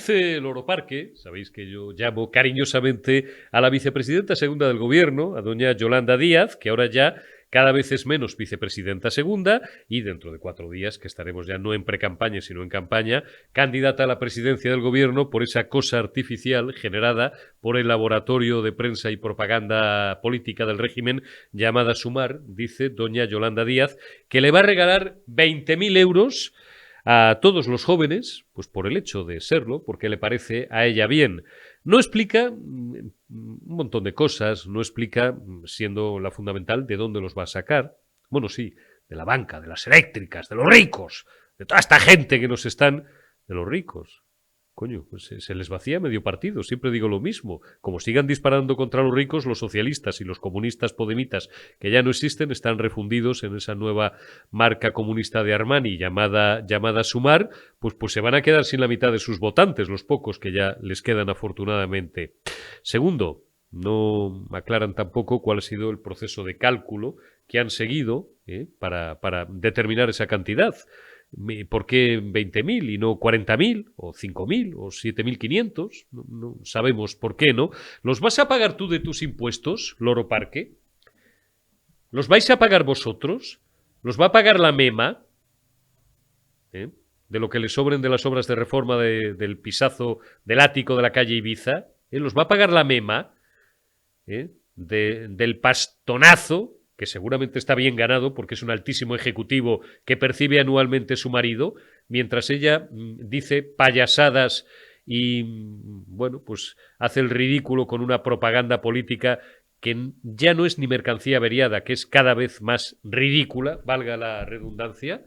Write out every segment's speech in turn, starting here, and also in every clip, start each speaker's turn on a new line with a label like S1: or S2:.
S1: dice Loro Parque, sabéis que yo llamo cariñosamente a la vicepresidenta segunda del gobierno, a doña Yolanda Díaz, que ahora ya cada vez es menos vicepresidenta segunda y dentro de 4 días, que estaremos ya no en precampaña, sino en campaña, candidata a la presidencia del gobierno por esa cosa artificial generada por el laboratorio de prensa y propaganda política del régimen llamada Sumar, dice doña Yolanda Díaz, que le va a regalar 20.000 euros a todos los jóvenes, pues por el hecho de serlo, porque le parece a ella bien. No explica un montón de cosas, no explica, siendo la fundamental, de dónde los va a sacar. Bueno, sí, de la banca, de las eléctricas, de los ricos, de toda esta gente que nos están... De los ricos. Coño, pues se les vacía medio partido, siempre digo lo mismo. Como sigan disparando contra los ricos, los socialistas y los comunistas podemitas, que ya no existen, están refundidos en esa nueva marca comunista de Armani llamada Sumar, pues se van a quedar sin la mitad de sus votantes, los pocos que ya les quedan afortunadamente. Segundo, no aclaran tampoco cuál ha sido el proceso de cálculo que han seguido para determinar esa cantidad. ¿Por qué 20.000 y no 40.000 o 5.000 o 7.500? No sabemos por qué, ¿no? ¿Los vas a pagar tú de tus impuestos, Loro Parque? ¿Los vais a pagar vosotros? ¿Los va a pagar la MEMA? ¿Eh? De lo que le sobren de las obras de reforma del pisazo del ático de la calle Ibiza. ¿Los va a pagar la MEMA? Del pastonazo, que seguramente está bien ganado porque es un altísimo ejecutivo que percibe anualmente su marido, mientras ella dice payasadas y, bueno, pues hace el ridículo con una propaganda política que ya no es ni mercancía averiada, que es cada vez más ridícula, valga la redundancia.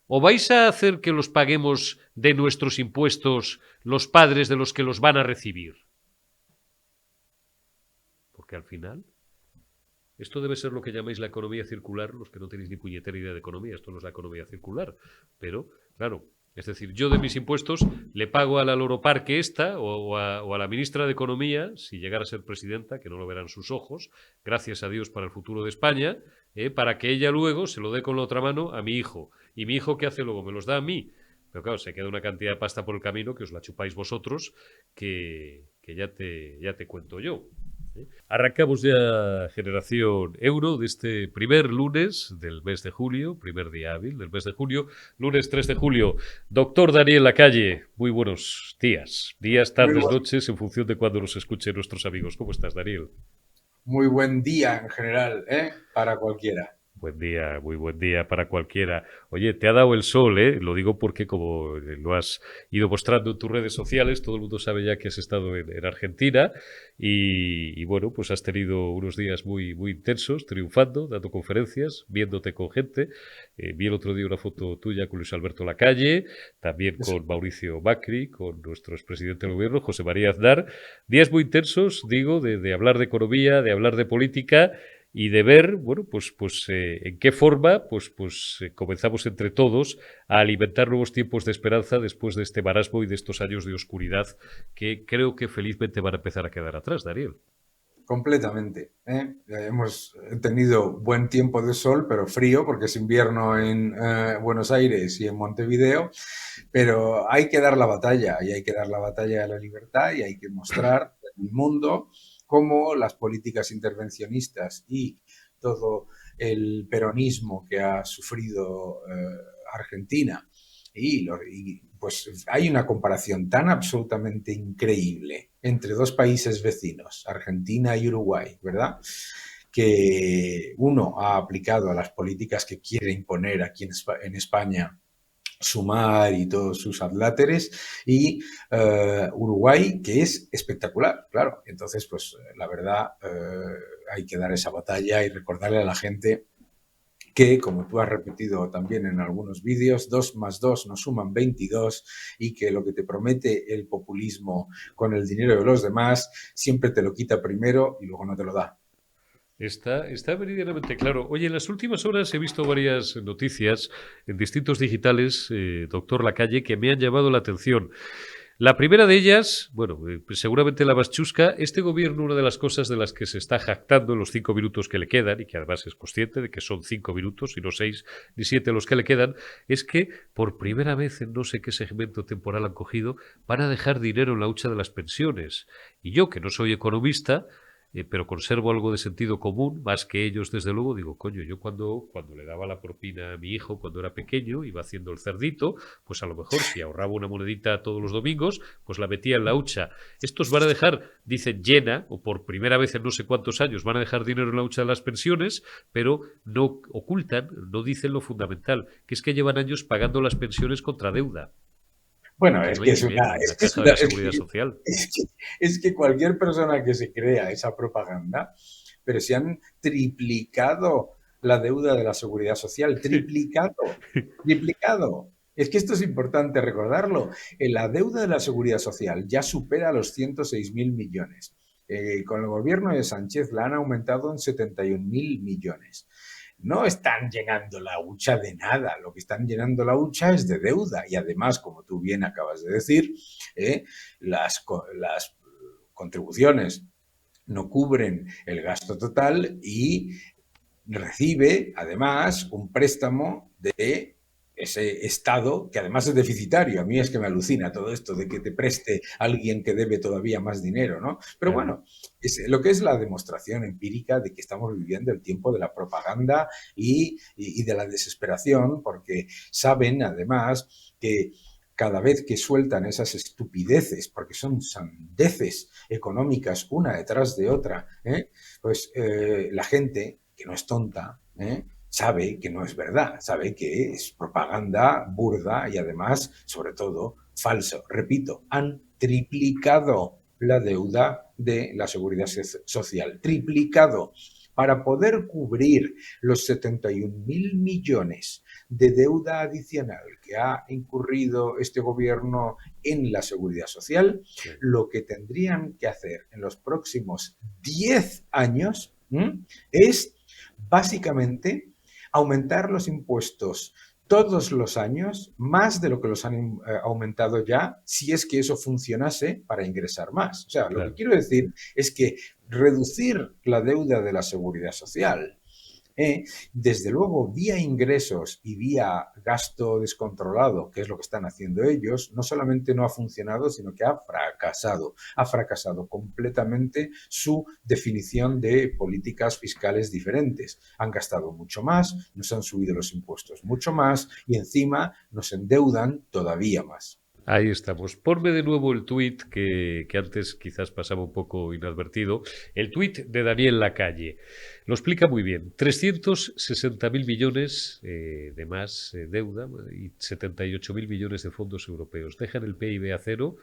S1: ¿O vais a hacer que los paguemos de nuestros impuestos los padres de los que los van a recibir? Porque al final esto debe ser lo que llamáis la economía circular, los que no tenéis ni puñetera idea de economía. Esto no es la economía circular. Pero, claro, es decir, yo de mis impuestos le pago a la Loro Parque esta o a la ministra de Economía, si llegara a ser presidenta, que no lo verán sus ojos, gracias a Dios para el futuro de España, para que ella luego se lo dé con la otra mano a mi hijo. ¿Y mi hijo qué hace luego? Me los da a mí. Pero claro, se queda una cantidad de pasta por el camino que os la chupáis vosotros, que ya te cuento yo. Arrancamos ya Generación Euro de este primer lunes del mes de julio, primer día hábil del mes de julio, lunes 3 de julio. Doctor Daniel Lacalle, muy buenos días. Días, tardes, noches, en función de cuando nos escuchen nuestros amigos. ¿Cómo estás, Daniel?
S2: Muy buen día en general, para cualquiera.
S1: Buen día, muy buen día para cualquiera. Oye, te ha dado el sol, ¿eh? Lo digo porque como lo has ido mostrando en tus redes sociales, todo el mundo sabe ya que has estado en Argentina y bueno, pues has tenido unos días muy, muy intensos, triunfando, dando conferencias, viéndote con gente. Vi el otro día una foto tuya con Luis Alberto Lacalle, también
S2: Eso.
S1: con Mauricio Macri, con nuestro expresidente del gobierno, José María Aznar. Días muy intensos, digo, de hablar de economía, de hablar de política y de ver, bueno, en qué forma, comenzamos entre todos a alimentar nuevos tiempos de esperanza después de este marasmo y de estos años de oscuridad que creo que felizmente van a empezar a quedar atrás, Daniel.
S2: Completamente. Hemos tenido buen tiempo de sol, pero frío, porque es invierno en Buenos Aires y en Montevideo, pero hay que dar la batalla, y hay que dar la batalla a la libertad, y hay que mostrar al mundo cómo las políticas intervencionistas y todo el peronismo que ha sufrido Argentina, pues hay una comparación tan absolutamente increíble entre dos países vecinos, Argentina y Uruguay, ¿verdad? Que uno ha aplicado a las políticas que quiere imponer aquí en España Sumar y todos sus adláteres, y Uruguay, que es espectacular, claro. Entonces, pues la verdad, hay que dar esa batalla y recordarle a la gente que, como tú has repetido también en algunos vídeos, 2 más 2 nos suman 22, y que lo que te promete el populismo con el dinero de los demás siempre te lo quita primero y luego no te lo da.
S1: Está meridianamente claro. Oye, en las últimas horas he visto varias noticias en distintos digitales, doctor Lacalle, que me han llamado la atención. La primera de ellas, bueno, pues seguramente la más chusca, este gobierno, una de las cosas de las que se está jactando en los 5 minutos que le quedan, y que además es consciente de que son 5 minutos y no 6 ni 7 los que le quedan, es que por primera vez en no sé qué segmento temporal han cogido, van a dejar dinero en la hucha de las pensiones. Y yo, que no soy economista, pero conservo algo de sentido común, más que ellos, desde luego, digo, coño, yo cuando le daba la propina a mi hijo cuando era pequeño, iba haciendo el cerdito, pues a lo mejor si ahorraba una monedita todos los domingos, pues la metía en la hucha. Estos van a dejar, dicen, llena, o por primera vez en no sé cuántos años, van a dejar dinero en la hucha de las pensiones, pero no ocultan, no dicen lo fundamental, que es que llevan años pagando las pensiones contra deuda.
S2: Bueno,
S1: Que
S2: es
S1: no
S2: que
S1: hay
S2: es
S1: dinero
S2: una,
S1: en la caja de la seguridad social.
S2: es que, es que cualquier persona que se crea esa propaganda, pero se han triplicado la deuda de la seguridad social, triplicado, triplicado. Es que esto es importante recordarlo. La deuda de la seguridad social ya supera los 106.000 millones. Con el gobierno de Sánchez la han aumentado en 71.000 millones. No están llenando la hucha de nada, lo que están llenando la hucha es de deuda y además, como tú bien acabas de decir, eh, las contribuciones no cubren el gasto total y recibe además un préstamo de ese Estado que además es deficitario. A mí es que me alucina todo esto de que te preste alguien que debe todavía más dinero, ¿no? Pero
S1: Claro.
S2: bueno, es lo que es la demostración empírica de que estamos viviendo el tiempo de la propaganda y de la desesperación, porque saben además que cada vez que sueltan esas estupideces, porque son sandeces económicas una detrás de otra, pues la gente que no es tonta, sabe que no es verdad, sabe que es propaganda burda y además, sobre todo, falso. Repito, han triplicado la deuda de la seguridad social, triplicado para poder cubrir los 71.000 millones de deuda adicional que ha incurrido este gobierno en la seguridad social,
S1: Sí.
S2: lo que tendrían que hacer en los próximos 10 años es básicamente aumentar los impuestos todos los años, más de lo que los han aumentado ya, si es que eso funcionase para ingresar más. O sea, lo que
S1: Claro.
S2: quiero decir es que reducir la deuda de la seguridad social, desde luego, vía ingresos y vía gasto descontrolado, que es lo que están haciendo ellos, no solamente no ha funcionado, sino que ha fracasado. Ha fracasado completamente su definición de políticas fiscales diferentes. Han gastado mucho más, nos han subido los impuestos mucho más y encima nos endeudan todavía más.
S1: Ahí estamos. Ponme de nuevo el tuit que antes quizás pasaba un poco inadvertido. El tuit de Daniel Lacalle. Lo explica muy bien. 360.000 millones de más deuda y 78.000 millones de fondos europeos. Dejan el PIB a cero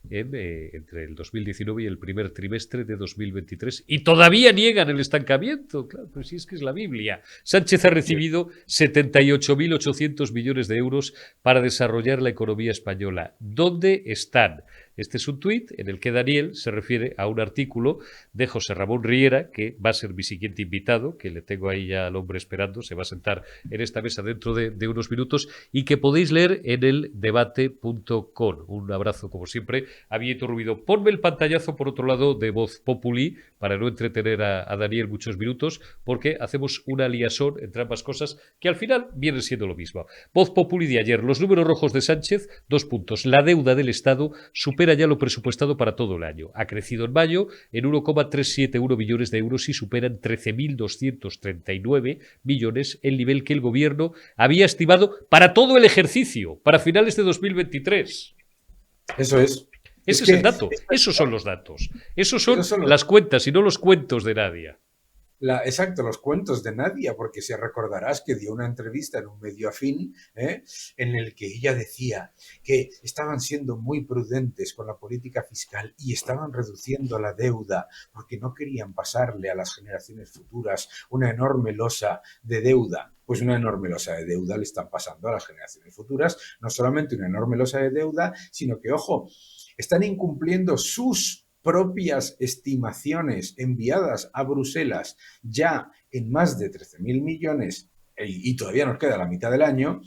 S1: entre el 2019 y el primer trimestre de 2023 y todavía niegan el estancamiento. Claro, pero si es que es la Biblia. Sánchez ha recibido 78.800 millones de euros para desarrollar la economía española. ¿Dónde están? Este es un tuit en el que Daniel se refiere a un artículo de José Ramón Riera, que va a ser mi siguiente invitado, que le tengo ahí ya al hombre esperando, se va a sentar en esta mesa dentro de unos minutos y que podéis leer en el debate.com. Un abrazo como siempre a Vieto Rubido. Ponme el pantallazo por otro lado de Voz Populi para no entretener a Daniel muchos minutos, porque hacemos una liaison entre ambas cosas que al final vienen siendo lo mismo. Voz Populi de ayer, los números rojos de Sánchez, 2 puntos. La deuda del Estado supera ya lo presupuestado para todo el año. Ha crecido en mayo en 1,371 billones de euros y superan 13.239 millones, el nivel que el gobierno había estimado para todo el ejercicio, para finales de 2023.
S2: Eso es.
S1: Ese es el dato. Esos son los datos. Esos son
S2: son
S1: las cuentas y no los cuentos de nadie.
S2: Exacto, los cuentos de Nadia, porque se recordarás que dio una entrevista en un medio afín en el que ella decía que estaban siendo muy prudentes con la política fiscal y estaban reduciendo la deuda porque no querían pasarle a las generaciones futuras una enorme losa de deuda. Pues una enorme losa de deuda le están pasando a las generaciones futuras, no solamente una enorme losa de deuda, sino que, ojo, están incumpliendo sus propias estimaciones enviadas a Bruselas ya en más de 13.000 millones y todavía nos queda la mitad del año,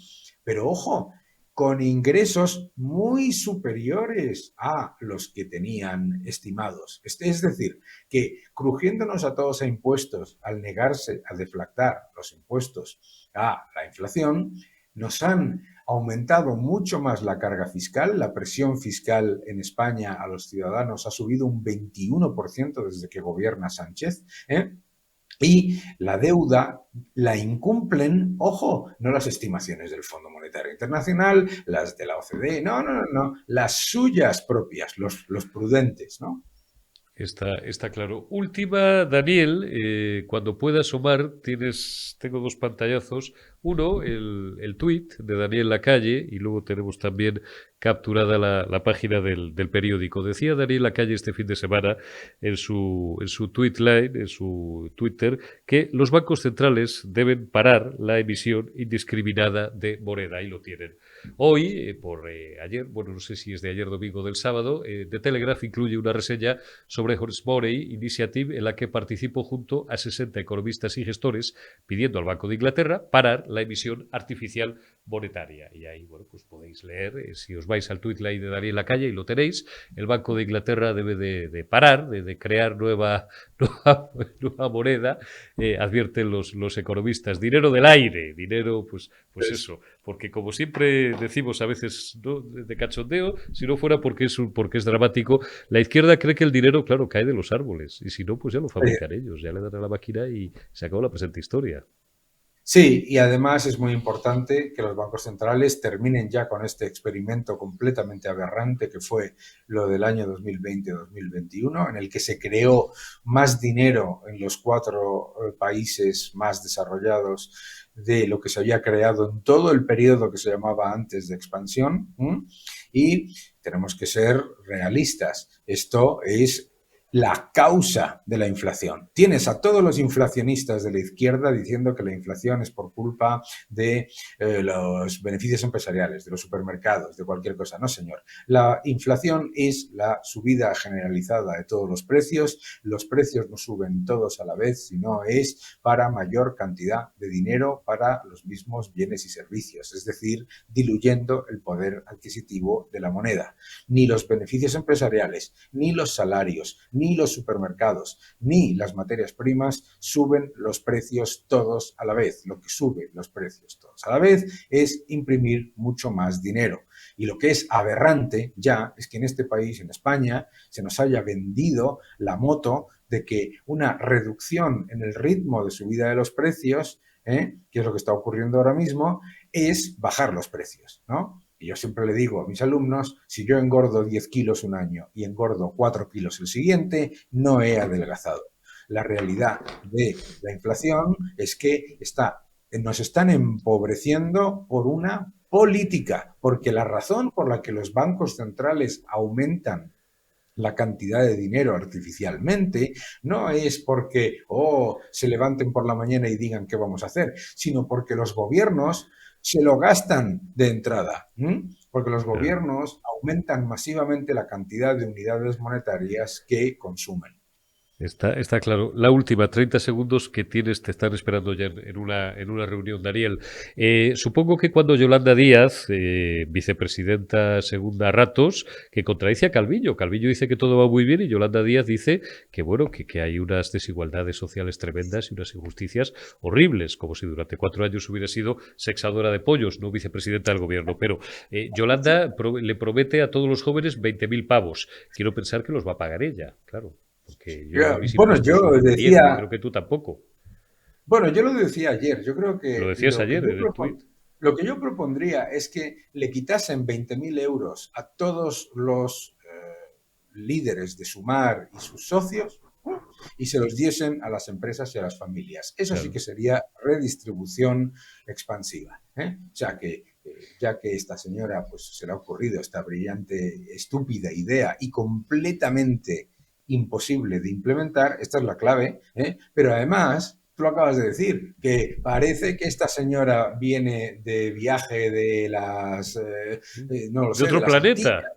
S2: pero ojo, con ingresos muy superiores a los que tenían estimados. Es decir, que crujiéndonos a todos a impuestos al negarse a deflactar los impuestos a la inflación, nos han aumentado mucho más la carga fiscal, la presión fiscal en España a los ciudadanos ha subido un 21% desde que gobierna Sánchez, ¿eh? Y la deuda la incumplen, ojo, no las estimaciones del Fondo Monetario Internacional, las de la OCDE, no, las suyas propias, los prudentes, ¿no?
S1: Está claro. Última, Daniel, cuando puedas, Omar, tengo dos pantallazos. Uno, el tuit de Daniel Lacalle, y luego tenemos también capturada la página del periódico. Decía Daniel Lacalle este fin de semana en su tweet line, en su Twitter, que los bancos centrales deben parar la emisión indiscriminada de moneda. Ahí lo tienen. Hoy, ayer, bueno, no sé si es de ayer domingo o del sábado, The Telegraph incluye una reseña sobre Horace Money Initiative en la que participó junto a 60 economistas y gestores pidiendo al Banco de Inglaterra parar la emisión artificial monetaria. Y ahí, bueno, pues podéis leer, si os vais al tweet de Daniel Lacalle y lo tenéis, el Banco de Inglaterra debe de parar, de crear nueva moneda, advierten los economistas. Dinero del aire, dinero, pues eso, porque como siempre decimos a veces, ¿no?, de cachondeo, si no fuera porque es dramático, la izquierda cree que el dinero, claro, cae de los árboles, y si no, pues ya lo fabrican ellos, ya le dan a la máquina y se acabó la presente historia.
S2: Sí, y además es muy importante que los bancos centrales terminen ya con este experimento completamente aberrante que fue lo del año 2020-2021, en el que se creó más dinero en los 4 países más desarrollados de lo que se había creado en todo el periodo que se llamaba antes de expansión. Y tenemos que ser realistas. Esto es la causa de la inflación. Tienes a todos los inflacionistas de la izquierda diciendo que la inflación es por culpa de los beneficios empresariales, de los supermercados, de cualquier cosa. No, señor. La inflación es la subida generalizada de todos los precios. Los precios no suben todos a la vez, sino es para mayor cantidad de dinero para los mismos bienes y servicios, es decir, diluyendo el poder adquisitivo de la moneda. Ni los beneficios empresariales, ni los salarios, ni los supermercados, ni las materias primas suben los precios todos a la vez. Lo que sube los precios todos a la vez es imprimir mucho más dinero. Y lo que es aberrante ya es que en este país, en España, se nos haya vendido la moto de que una reducción en el ritmo de subida de los precios, que es lo que está ocurriendo ahora mismo, es bajar los precios, ¿no? Y yo siempre le digo a mis alumnos, si yo engordo 10 kilos un año y engordo 4 kilos el siguiente, no he adelgazado. La realidad de la inflación es que nos están empobreciendo por una política, porque la razón por la que los bancos centrales aumentan la cantidad de dinero artificialmente no es porque se levanten por la mañana y digan qué vamos a hacer, sino porque los gobiernos se lo gastan de entrada, porque los gobiernos aumentan masivamente la cantidad de unidades monetarias que consumen.
S1: Está claro. La última, 30 segundos que tienes, te están esperando ya en una reunión, Daniel. Supongo que cuando Yolanda Díaz, vicepresidenta segunda a ratos, que contradice a Calviño. Calviño dice que todo va muy bien y Yolanda Díaz dice que, bueno, que hay unas desigualdades sociales tremendas y unas injusticias horribles, como si durante 4 años hubiera sido sexadora de pollos, no vicepresidenta del gobierno. Pero Yolanda le promete a todos los jóvenes 20.000 pavos. Quiero pensar que los va a pagar ella, claro. Porque mis
S2: Bueno,
S1: impuestos
S2: yo
S1: suben 10, yo
S2: decía,
S1: creo que tú tampoco.
S2: bueno, yo lo decía ayer, yo creo
S1: Lo
S2: que
S1: decías ayer en el tuit.
S2: lo que yo propondría es que le quitasen 20.000 euros a todos los líderes de Sumar y sus socios y se los diesen a las empresas y a las familias. Eso sí
S1: Claro.
S2: que sería redistribución expansiva. O sea que ya que esta señora pues se le ha ocurrido esta brillante, estúpida idea y completamente imposible de implementar, esta es la clave, pero además tú lo acabas de decir, que parece que esta señora viene de viaje de no lo
S1: De
S2: sé, de
S1: otro
S2: las Antillas.
S1: planeta.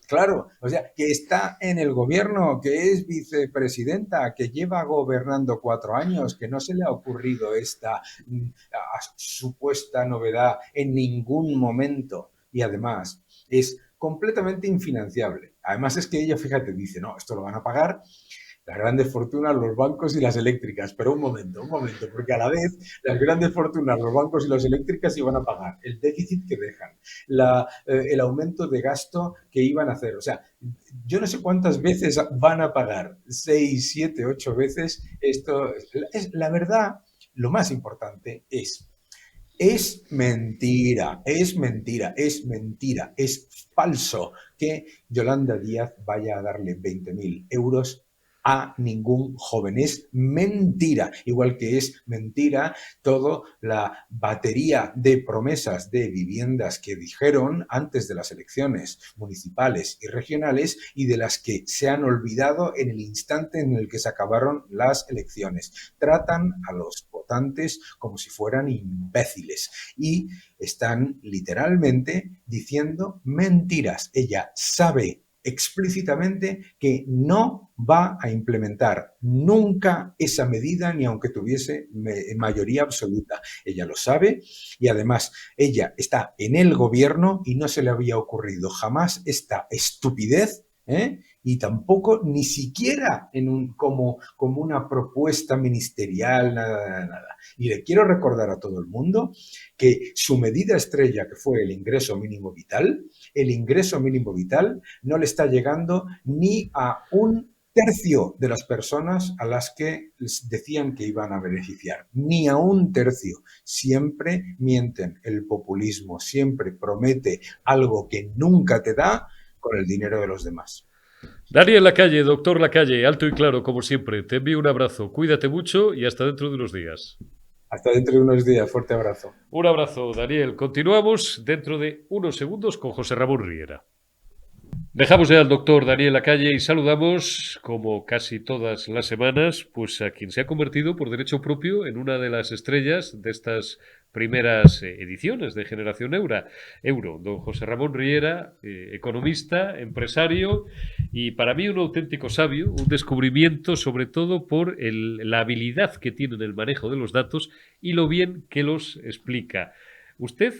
S2: Claro, o sea, que está en el gobierno, que es vicepresidenta, que lleva gobernando 4 años, que no se le ha ocurrido esta supuesta novedad en ningún momento y además es completamente infinanciable. Además es que ella, fíjate, dice, no, esto lo van a pagar las grandes fortunas, los bancos y las eléctricas. Pero un momento, porque a la vez las grandes fortunas, los bancos y las eléctricas iban a pagar el déficit que dejan, el aumento de gasto que iban a hacer. O sea, yo no sé cuántas veces van a pagar, 6, 7, 8 veces. Esto es la verdad. Lo más importante es mentira, es mentira, es mentira, es falso que Yolanda Díaz vaya a darle 20.000 euros a ningún joven. Es mentira, igual que es mentira toda la batería de promesas de viviendas que dijeron antes de las elecciones municipales y regionales y de las que se han olvidado en el instante en el que se acabaron las elecciones. Tratan a los votantes como si fueran imbéciles y están literalmente diciendo mentiras. Ella sabe explícitamente que no va a implementar nunca esa medida, ni aunque tuviese mayoría absoluta. Ella lo sabe y además ella está en el gobierno y no se le había ocurrido jamás esta estupidez, y tampoco ni siquiera como una propuesta ministerial, nada. Y le quiero recordar a todo el mundo que su medida estrella, que fue el ingreso mínimo vital no le está llegando ni a un tercio de las personas a las que decían que iban a beneficiar. Ni a un tercio. Siempre mienten. El populismo siempre promete algo que nunca te da con el dinero de los demás.
S1: Daniel Lacalle, doctor Lacalle, alto y claro, como siempre. Te envío un abrazo. Cuídate mucho y hasta dentro de unos días.
S2: Hasta dentro de unos días. Fuerte abrazo.
S1: Un abrazo, Daniel. Continuamos dentro de unos segundos con José Ramón Riera. Dejamos ya al doctor Daniel Lacalle y saludamos, como casi todas las semanas, pues a quien se ha convertido por derecho propio en una de las estrellas de estas primeras ediciones de Generación Euro. Don José Ramón Riera, economista, empresario y para mí un auténtico sabio, un descubrimiento sobre todo por la habilidad que tiene en el manejo de los datos y lo bien que los explica. Usted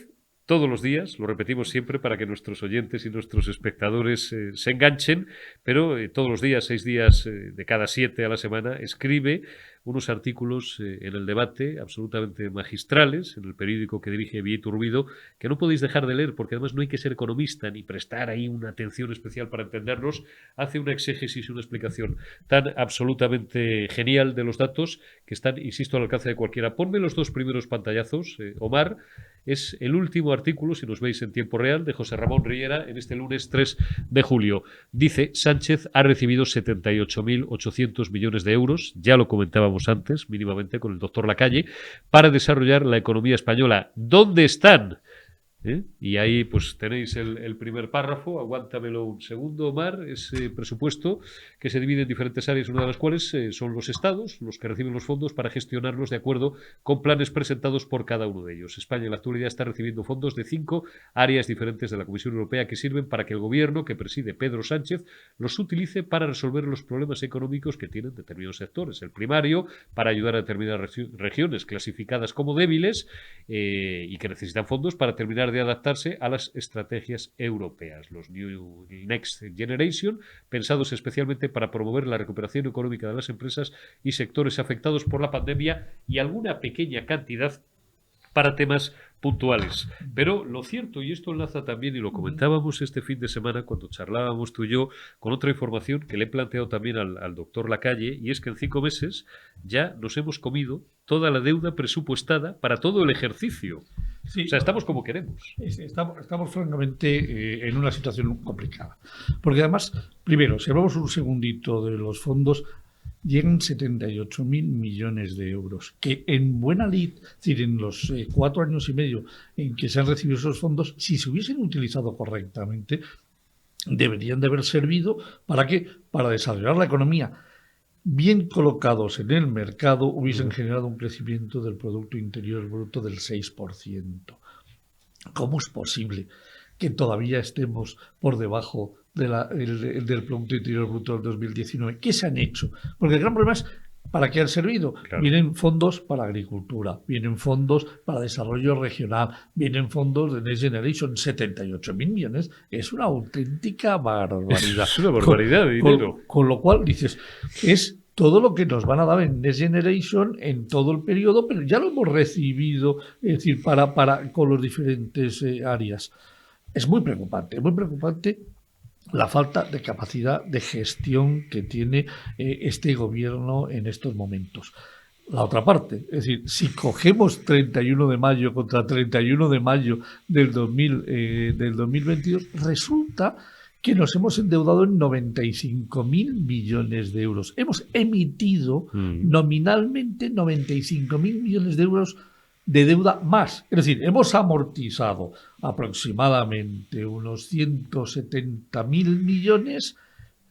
S1: todos los días, lo repetimos siempre para que nuestros oyentes y nuestros espectadores se enganchen, pero todos los días, 6 días de cada 7 a la semana, escribe unos artículos en el debate absolutamente magistrales, en el periódico que dirige Bieito Urbido, que no podéis dejar de leer, porque además no hay que ser economista ni prestar ahí una atención especial para entenderlos. Hace una exégesis y una explicación tan absolutamente genial de los datos que están, insisto, al alcance de cualquiera. Ponme los 2 primeros pantallazos, Omar. Es el último artículo, si nos veis en tiempo real, de José Ramón Riera en este lunes 3 de julio. Dice, Sánchez ha recibido 78.800 millones de euros, ya lo comentábamos antes, mínimamente, con el doctor Lacalle, para desarrollar la economía española. ¿Dónde están? Y ahí pues tenéis el primer párrafo, aguántamelo un segundo, Omar, ese presupuesto que se divide en diferentes áreas, una de las cuales son los estados, los que reciben los fondos para gestionarlos de acuerdo con planes presentados por cada uno de ellos. España en la actualidad está recibiendo fondos de 5 áreas diferentes de la Comisión Europea que sirven para que el gobierno que preside Pedro Sánchez los utilice para resolver los problemas económicos que tienen determinados sectores. El primario, para ayudar a determinadas regiones clasificadas como débiles y que necesitan fondos para terminar de adaptarse a las estrategias europeas, los Next Generation, pensados especialmente para promover la recuperación económica de las empresas y sectores afectados por la pandemia y alguna pequeña cantidad para temas puntuales. Pero lo cierto, y esto enlaza también, y lo comentábamos este fin de semana cuando charlábamos tú y yo, con otra información que le he planteado también al doctor Lacalle, y es que en 5 meses ya nos hemos comido toda la deuda presupuestada para todo el ejercicio. Sí, o sea, estamos como queremos.
S3: Estamos francamente en una situación complicada. Porque además, primero, si hablamos un segundito de los fondos, llegan 78.000 millones de euros, que en buena lid, es decir, en los 4 años y medio en que se han recibido esos fondos, si se hubiesen utilizado correctamente, deberían de haber servido ¿para qué? Para desarrollar la economía. Bien colocados en el mercado, hubiesen generado un crecimiento del Producto Interior Bruto del 6%. ¿Cómo es posible que todavía estemos por debajo del Producto Interior Bruto del 2019? ¿Qué se han hecho? Porque el gran problema es ¿Para qué han servido?
S1: Claro.
S3: Vienen fondos para agricultura, vienen fondos para desarrollo regional, vienen fondos de Next Generation, 78.000 millones. Es una auténtica barbaridad.
S1: Es una barbaridad de dinero.
S3: Con lo cual dices, es todo lo que nos van a dar en Next Generation en todo el periodo, pero ya lo hemos recibido, es decir, con los diferentes áreas. Es muy preocupante la falta de capacidad de gestión que tiene este gobierno en estos momentos. La otra parte, es decir, si cogemos 31 de mayo contra 31 de mayo del 2022, resulta que nos hemos endeudado en 95.000 millones de euros. Hemos emitido nominalmente 95.000 millones de euros de deuda más. Es decir, hemos amortizado aproximadamente unos 170.000 millones.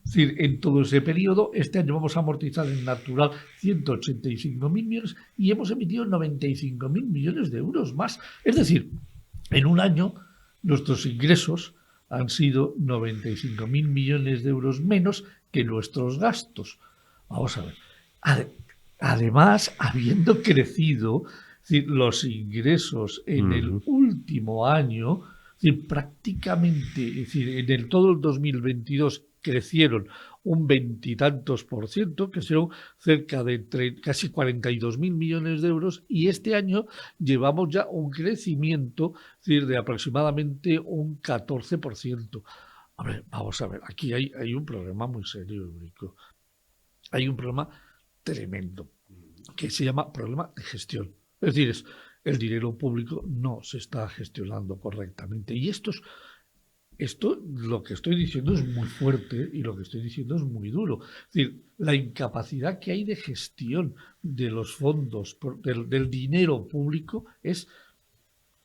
S3: Es decir, en todo ese periodo, este año vamos a amortizar en natural 185.000 millones y hemos emitido 95.000 millones de euros más. Es decir, en un año nuestros ingresos han sido 95.000 millones de euros menos que nuestros gastos. Vamos a ver. Además, habiendo crecido, es decir, los ingresos en el último año, es decir, prácticamente, es decir, en todo el 2022 crecieron un 20 y tantos %, que son cerca de casi 42.000 millones de euros, y este año llevamos ya un crecimiento, es decir, de aproximadamente un 14%. A ver, vamos a ver, aquí hay un problema muy serio, Eurico. Hay un problema tremendo, que se llama problema de gestión. Es decir, el dinero público no se está gestionando correctamente. Y esto, lo que estoy diciendo es muy fuerte y lo que estoy diciendo es muy duro. Es decir, la incapacidad que hay de gestión de los fondos, del dinero público, es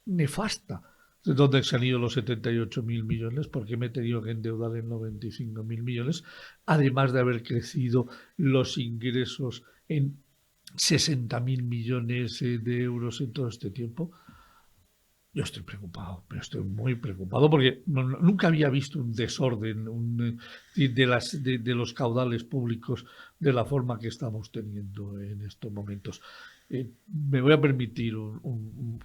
S3: nefasta. ¿De dónde han ido los 78.000 millones? ¿Por qué me he tenido que endeudar en 95.000 millones? Además de haber crecido los ingresos en 60.000 millones de euros en todo este tiempo. Yo estoy preocupado, pero estoy muy preocupado porque nunca había visto un desorden de los caudales públicos de la forma que estamos teniendo en estos momentos. Me voy a permitir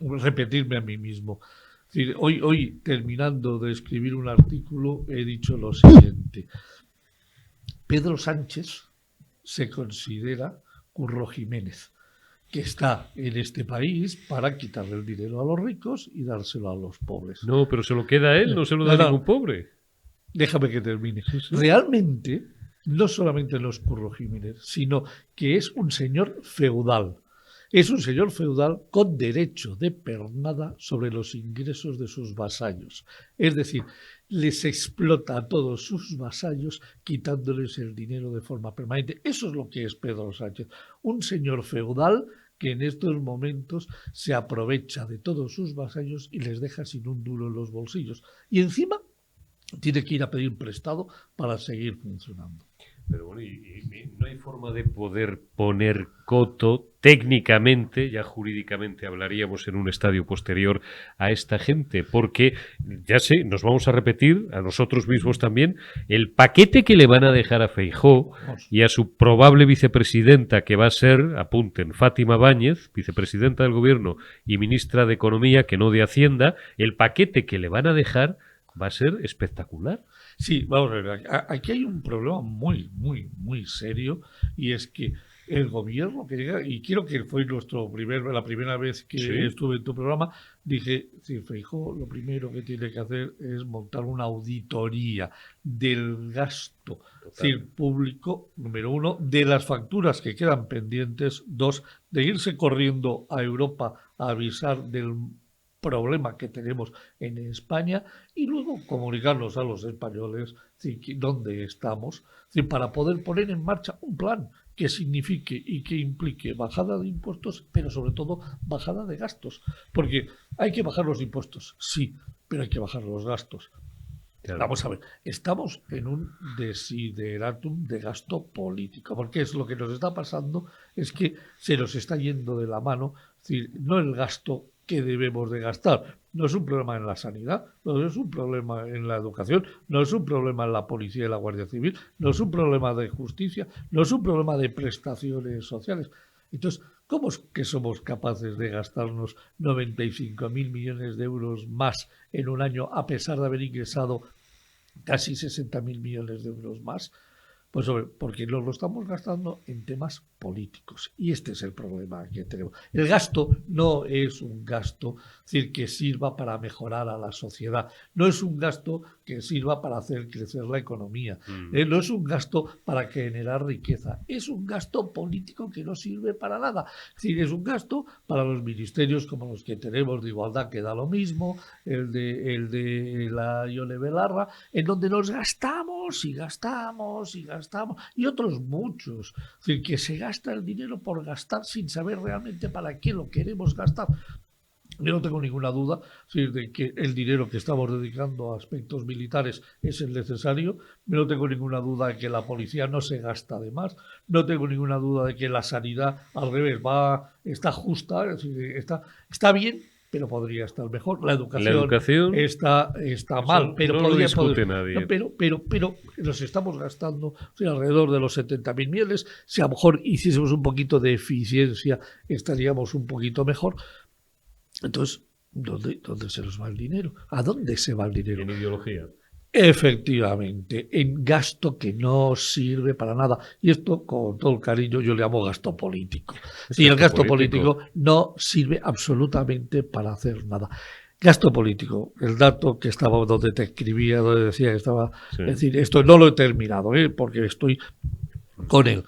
S3: repetirme a mí mismo. Es decir, hoy, terminando de escribir un artículo, he dicho lo siguiente. Pedro Sánchez se considera Curro Jiménez, que está en este país para quitarle el dinero a los ricos y dárselo a los pobres.
S1: No, pero se lo queda a él, no se lo da a ningún pobre.
S3: Déjame que termine. Sí. Realmente, no solamente no es Curro Jiménez, sino que es un señor feudal. Es un señor feudal con derecho de pernada sobre los ingresos de sus vasallos. Es decir, les explota a todos sus vasallos quitándoles el dinero de forma permanente. Eso es lo que es Pedro Sánchez. Un señor feudal que en estos momentos se aprovecha de todos sus vasallos y les deja sin un duro en los bolsillos. Y encima tiene que ir a pedir prestado para seguir funcionando.
S1: Pero bueno, y no hay forma de poder poner coto técnicamente, ya jurídicamente hablaríamos en un estadio posterior, a esta gente, porque ya sé, nos vamos a repetir a nosotros mismos también el paquete que le van a dejar a Feijóo y a su probable vicepresidenta, que va a ser, apunten, Fátima Báñez, vicepresidenta del gobierno y ministra de Economía, que no de Hacienda. El paquete que le van a dejar va a ser espectacular.
S3: Sí, vamos a ver, aquí hay un problema muy, muy, muy serio, y es que el gobierno que llega, y quiero que fue la primera vez que estuve en tu programa, dije, si Feijóo lo primero que tiene que hacer es montar una auditoría del gasto público, número uno, de las facturas que quedan pendientes, dos, de irse corriendo a Europa a avisar del problema que tenemos en España y luego comunicarnos a los españoles dónde estamos, para poder poner en marcha un plan que signifique y que implique bajada de impuestos, pero sobre todo bajada de gastos, porque hay que bajar los impuestos, sí, pero hay que bajar los gastos. Claro. Vamos a ver, estamos en un desideratum de gasto político, porque es lo que nos está pasando, es que se nos está yendo de la mano, es decir, no el gasto que debemos de gastar. No es un problema en la sanidad, no es un problema en la educación, no es un problema en la policía y la Guardia Civil, no es un problema de justicia, no es un problema de prestaciones sociales. Entonces, ¿cómo es que somos capaces de gastarnos 95.000 millones de euros más en un año a pesar de haber ingresado casi 60.000 millones de euros más? Pues porque nos lo estamos gastando en temas políticos. Y este es el problema que tenemos. El gasto no es un gasto, es decir, que sirva para mejorar a la sociedad. No es un gasto que sirva para hacer crecer la economía. No es un gasto para generar riqueza. Es un gasto político que no sirve para nada. Es decir, es un gasto para los ministerios como los que tenemos de igualdad, que da lo mismo, el de la Ione Belarra, en donde nos gastamos y gastamos y gastamos, y otros muchos. Es decir, que se gasta el dinero por gastar sin saber realmente para qué lo queremos gastar. Yo no tengo ninguna duda, es decir, de que el dinero que estamos dedicando a aspectos militares es el necesario. No tengo ninguna duda de que la policía no se gasta de más. No tengo ninguna duda de que la sanidad, al revés, está justa, es decir, está bien, pero podría estar mejor. La educación está mal, pero
S1: no
S3: podría,
S1: lo discute nadie.
S3: no, pero nos estamos gastando, o sea, alrededor de los 70.000 millones. Si a lo mejor hiciésemos un poquito de eficiencia, estaríamos un poquito mejor. Entonces, ¿dónde se nos va el dinero? ¿A dónde se va el dinero?
S1: En ideología.
S3: Efectivamente, en gasto que no sirve para nada. Y esto, con todo el cariño, yo le llamo gasto político. Y el gasto político no sirve absolutamente para hacer nada. Gasto político, el dato que estaba donde te escribía, donde decía que estaba...
S1: Sí.
S3: Es decir, esto no lo he terminado, porque estoy con él.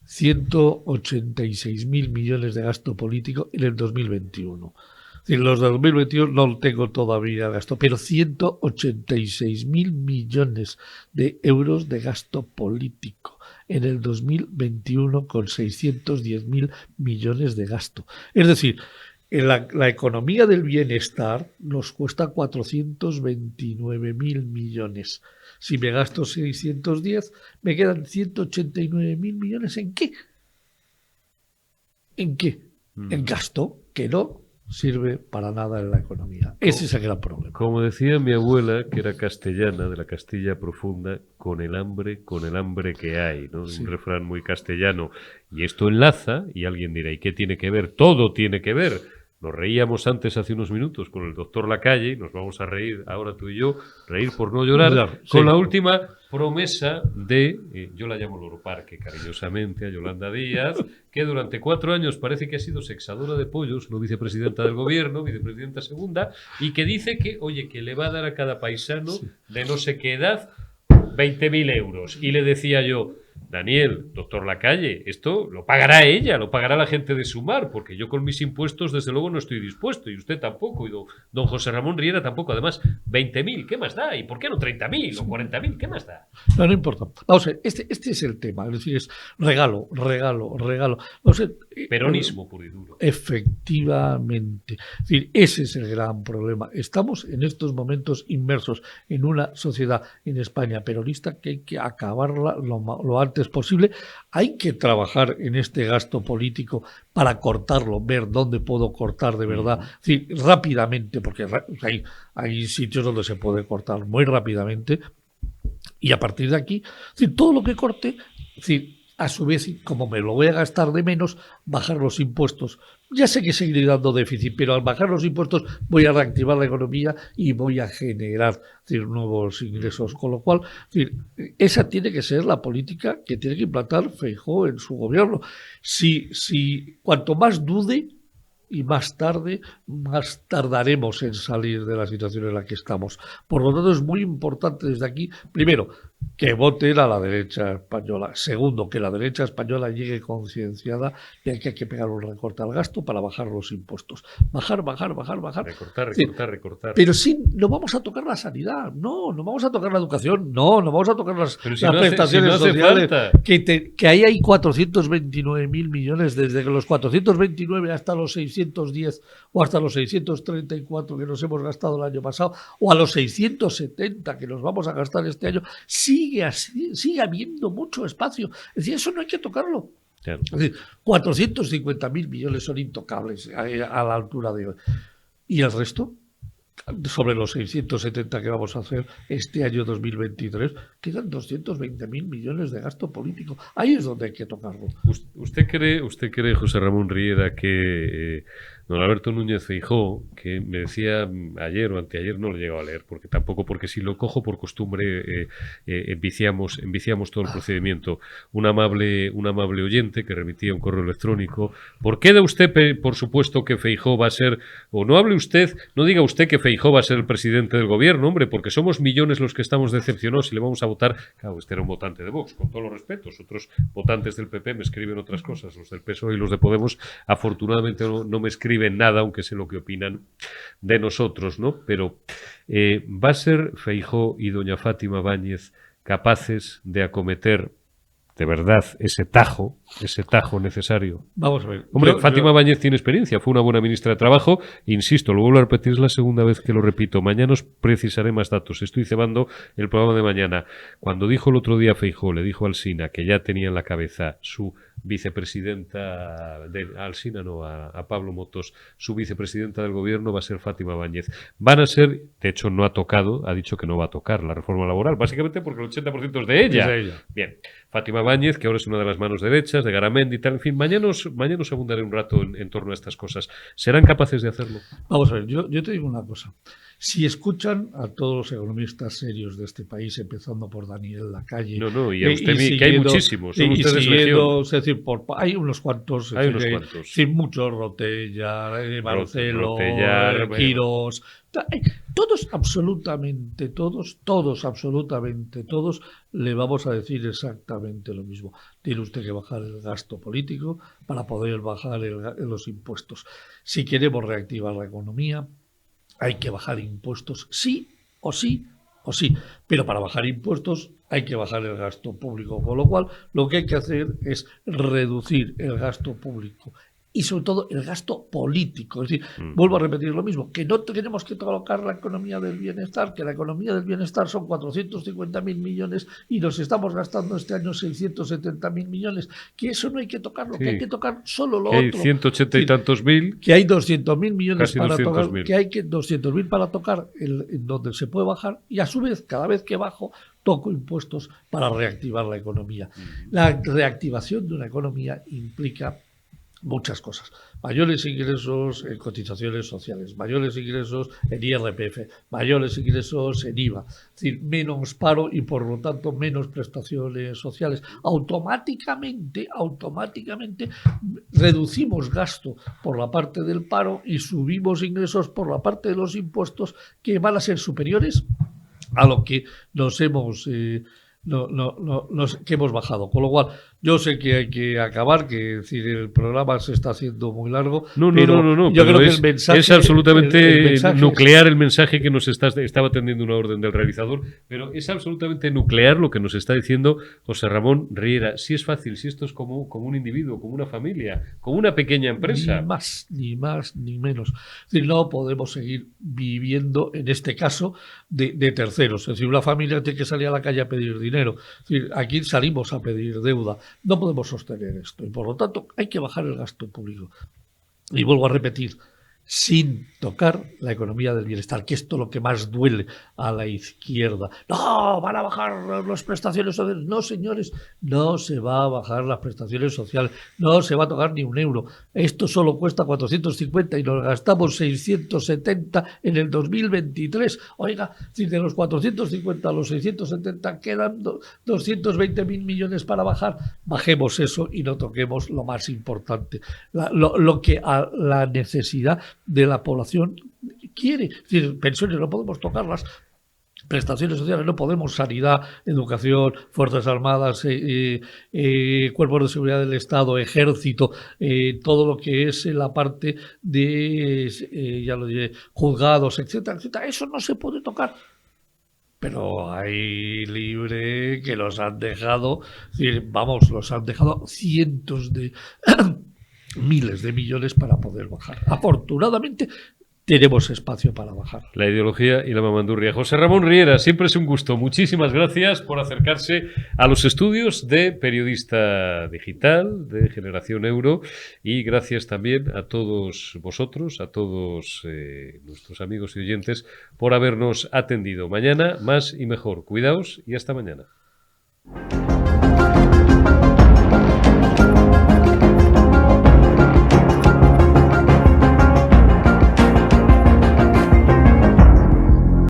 S3: 186.000 millones de gasto político en el 2021. Es decir, los de 2021 no tengo todavía gasto, pero 186.000 millones de euros de gasto político en el 2021 con 610.000 millones de gasto. Es decir, en la economía del bienestar nos cuesta 429.000 millones. Si me gasto 610, me quedan 189.000 millones. ¿En qué? ¿En qué? En gasto que no sirve para nada en la economía. Ese es el gran problema.
S1: Como decía mi abuela, que era castellana, de la Castilla profunda, con el hambre que hay, ¿no?
S3: Sí.
S1: Un refrán muy castellano. Y esto enlaza, y alguien dirá, ¿y qué tiene que ver? Todo tiene que ver. Nos reíamos antes, hace unos minutos, con el doctor Lacalle, y nos vamos a reír ahora tú y yo, reír por no llorar,
S3: Claro,
S1: con
S3: sí.
S1: la última promesa de, yo la llamo Loro Parque cariñosamente, a Yolanda Díaz, que durante 4 años parece que ha sido sexadora de pollos, no vicepresidenta del gobierno, vicepresidenta segunda, y que dice que, oye, que le va a dar a cada paisano de no sé qué edad 20.000 euros. Y le decía yo, Daniel, doctor Lacalle, esto lo pagará ella, lo pagará la gente de Sumar, porque yo con mis impuestos desde luego no estoy dispuesto, y usted tampoco, y don José Ramón Riera tampoco. Además, 20.000, ¿qué más da? ¿Y por qué no 30.000 o 40.000? ¿Qué más da?
S3: No importa. Vamos a ver, este es el tema, es decir, es regalo. Vamos a ver,
S1: Peronismo puro y duro.
S3: Efectivamente. Es decir, ese es el gran problema. Estamos en estos momentos inmersos en una sociedad en España peronista que hay que acabarla lo antes posible. Hay que trabajar en este gasto político para cortarlo, ver dónde puedo cortar de verdad. Es decir, rápidamente, porque hay sitios donde se puede cortar muy rápidamente. Y a partir de aquí, es decir, todo lo que corte, es decir, a su vez, como me lo voy a gastar de menos, bajar los impuestos. Ya sé que seguiré dando déficit, pero al bajar los impuestos voy a reactivar la economía y voy a generar, es decir, nuevos ingresos. Con lo cual, es decir, esa tiene que ser la política que tiene que implantar Feijóo en su gobierno. Si cuanto más dude y más tarde, más tardaremos en salir de la situación en la que estamos. Por lo tanto, es muy importante desde aquí, primero, que voten a la derecha española. Segundo, que la derecha española llegue concienciada de que hay que pegar un recorte al gasto para bajar los impuestos. Bajar.
S1: Recortar.
S3: Pero sí, no vamos a tocar la sanidad, no vamos a tocar la educación, no vamos a tocar las prestaciones sociales. Que ahí hay 429.000 millones, desde los 429 hasta los 610 o hasta los 634 que nos hemos gastado el año pasado, o a los 670 que nos vamos a gastar este año. Sigue habiendo mucho espacio. Es decir, eso no hay que tocarlo.
S1: Claro.
S3: Es decir, 450.000 millones son intocables a la altura de hoy. ¿Y el resto? Sobre los 670 que vamos a hacer este año 2023, quedan 220.000 millones de gasto político. Ahí es donde hay que tocarlo.
S1: ¿Usted cree, José Ramón Riera, que don Alberto Núñez Feijóo, que me decía ayer o anteayer, no lo he llegado a leer, porque si lo cojo por costumbre enviciamos todo el procedimiento, un amable oyente que remitía un correo electrónico, ¿por qué da usted por supuesto que Feijóo va a ser, o no diga usted que Feijóo va a ser el presidente del gobierno, hombre, porque somos millones los que estamos decepcionados y le vamos a votar? Claro, este era un votante de Vox, con todos los respetos, otros votantes del PP me escriben otras cosas, los del PSOE y los de Podemos afortunadamente no me escriben nada, aunque sé lo que opinan de nosotros, ¿no? Pero ¿va a ser Feijóo y doña Fátima Báñez capaces de acometer de verdad ese tajo necesario?
S3: Vamos a ver.
S1: Hombre, Fátima Báñez tiene experiencia, fue una buena ministra de Trabajo, insisto, lo vuelvo a repetir, es la segunda vez que lo repito, mañana os precisaré más datos, estoy cebando el programa de mañana. Cuando dijo el otro día Feijóo, le dijo a Alsina que ya tenía en la cabeza su vicepresidenta, a Pablo Motos, su vicepresidenta del gobierno va a ser Fátima Báñez. Van a ser, de hecho no ha tocado, ha dicho que no va a tocar la reforma laboral, básicamente porque el 80% es de ella.
S3: Es de ella.
S1: Bien, Fátima Báñez, que ahora es una de las manos derechas de Garamendi y tal, en fin, mañana os abundaré un rato en torno a estas cosas. ¿Serán capaces de hacerlo?
S3: Vamos a ver, yo te digo una cosa. Si escuchan a todos los economistas serios de este país, empezando por Daniel Lacalle...
S1: y a usted, que hay muchísimos, son ustedes legión.
S3: Es decir, hay unos cuantos. Sí, muchos, Rotella, Barcelo, Quirós... Todos, absolutamente todos, le vamos a decir exactamente lo mismo. Tiene usted que bajar el gasto político para poder bajar los impuestos. Si queremos reactivar la economía, hay que bajar impuestos, sí o sí o sí. Pero para bajar impuestos hay que bajar el gasto público. Con lo cual, lo que hay que hacer es reducir el gasto público y sobre todo el gasto político. Es decir, vuelvo a repetir lo mismo, que no tenemos que colocar la economía del bienestar, que la economía del bienestar son 450.000 millones y nos estamos gastando este año 670.000 millones, que eso no hay que tocarlo, que hay que tocar solo lo
S1: que
S3: otro.
S1: Hay 180 y tantos mil.
S3: Que hay 200.000 millones para tocar,
S1: 200.000.
S3: que hay 200.000 para tocar en donde se puede bajar, y a su vez, cada vez que bajo, toco impuestos para reactivar la economía. La reactivación de una economía implica muchas cosas. Mayores ingresos en cotizaciones sociales, mayores ingresos en IRPF, mayores ingresos en IVA, es decir, menos paro y por lo tanto menos prestaciones sociales. Automáticamente reducimos gasto por la parte del paro y subimos ingresos por la parte de los impuestos, que van a ser superiores a lo que nos hemos que hemos bajado. Con lo cual, yo sé que hay que acabar, que decir, el programa se está haciendo muy largo.
S1: No.
S3: Yo creo que el mensaje
S1: es absolutamente
S3: el mensaje
S1: nuclear el mensaje que nos estaba atendiendo una orden del realizador, pero es absolutamente nuclear lo que nos está diciendo José Ramón Riera. Si es fácil, si esto es como un individuo, como una familia, como una pequeña empresa.
S3: Ni más, ni menos. Es decir, no podemos seguir viviendo, en este caso, de terceros. Es decir, una familia tiene que salir a la calle a pedir dinero. Es decir, aquí salimos a pedir deuda. No podemos sostener esto y por lo tanto hay que bajar el gasto público. Y vuelvo a repetir, sin tocar la economía del bienestar, que esto es lo que más duele a la izquierda. No, van a bajar las prestaciones sociales. No, señores, no se va a bajar las prestaciones sociales, no se va a tocar ni un euro. Esto solo cuesta 450 y nos gastamos 670 en el 2023. Oiga, si de los 450 a los 670 quedan 220.000 millones para bajar, bajemos eso y no toquemos lo más importante, lo que a la necesidad de la población quiere. Es decir, pensiones no podemos tocarlas, prestaciones sociales no podemos, sanidad, educación, fuerzas armadas, cuerpos de seguridad del Estado, ejército, todo lo que es la parte de ya lo diré, juzgados, etcétera, etcétera. Eso no se puede tocar. Pero hay libre que los han dejado, es decir, los han dejado cientos de miles de millones para poder bajar. Afortunadamente, tenemos espacio para bajar.
S1: La ideología y la mamandurria. José Ramón Riera, siempre es un gusto. Muchísimas gracias por acercarse a los estudios de periodista digital de Generación Euro, y gracias también a todos vosotros, a todos nuestros amigos y oyentes por habernos atendido. Mañana más y mejor. Cuidaos y hasta mañana.